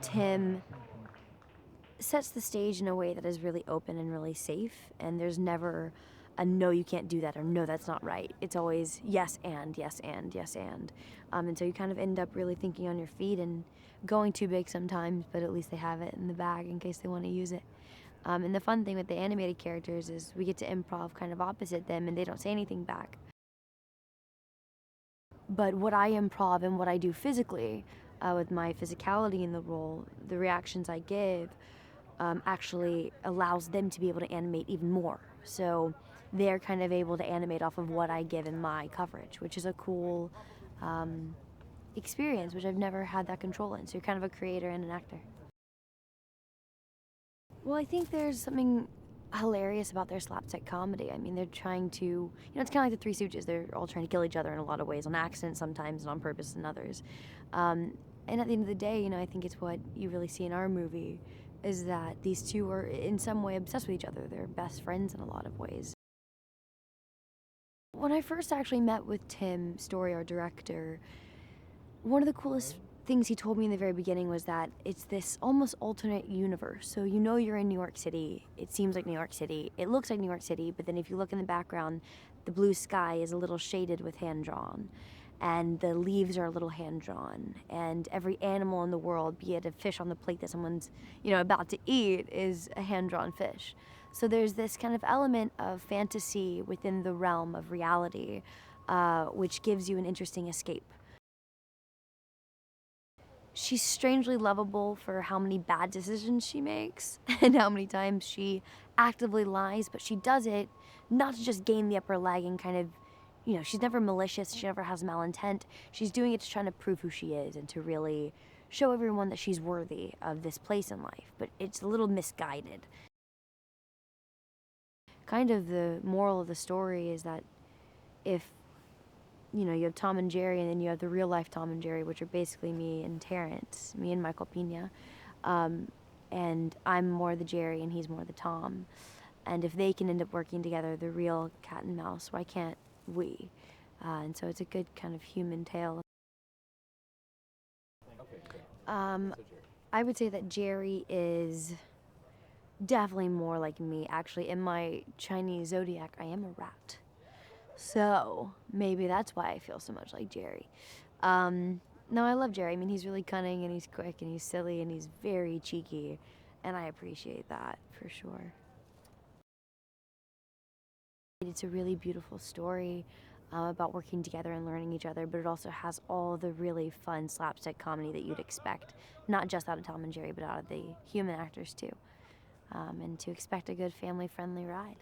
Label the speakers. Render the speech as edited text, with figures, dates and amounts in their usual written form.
Speaker 1: Tim sets the stage in a way that is really open and really safe, and there's never a no, you can't do that, or no, that's not right. It's always yes and, yes and, yes and. And so you kind of end up really thinking on your feet and going too big sometimes, but at least they have it in the bag in case they want to use it. And the fun thing with the animated characters is we get to improv kind of opposite them, and they don't say anything back. But what I improv and what I do physically, with my physicality in the role, the reactions I give, actually allows them to be able to animate even more. So they're kind of able to animate off of what I give in my coverage, which is a cool experience, which I've never had that control in. So you're kind of a creator and an actor. Well, I think there's something hilarious about their slapstick comedy. I mean, they're trying to, it's kind of like the Three Stooges. They're all trying to kill each other in a lot of ways, on accident sometimes and on purpose in others. And at the end of the day, I think it's what you really see in our movie, is that these two are in some way obsessed with each other. They're best friends in a lot of ways. When I first actually met with Tim Story, our director, one of the coolest things he told me in the very beginning was that it's this almost alternate universe. So you're in New York City. It seems like New York City. It looks like New York City, but then if you look in the background, the blue sky is a little shaded with hand-drawn, and the leaves are a little hand-drawn, and every animal in the world, be it a fish on the plate that someone's about to eat, is a hand-drawn fish. So there's this kind of element of fantasy within the realm of reality, which gives you an interesting escape. She's strangely lovable for how many bad decisions she makes and how many times she actively lies, but she does it not to just gain the upper leg and kind of, she's never malicious, she never has malintent. She's doing it to try to prove who she is and to really show everyone that she's worthy of this place in life, but it's a little misguided. Kind of the moral of the story is that if you have Tom and Jerry, and then you have the real life Tom and Jerry, which are basically me and Terrence, me and Michael Peña. And I'm more the Jerry and he's more the Tom. And if they can end up working together, the real cat and mouse, why can't we? And so it's a good kind of human tale. I would say that Jerry is definitely more like me. Actually, in my Chinese zodiac, I am a rat. So maybe that's why I feel so much like Jerry. No, I love Jerry. I mean, he's really cunning and he's quick and he's silly and he's very cheeky, and I appreciate that for sure. It's a really beautiful story about working together and learning each other, but it also has all the really fun slapstick comedy that you'd expect, not just out of Tom and Jerry, but out of the human actors too. And to expect a good family-friendly ride.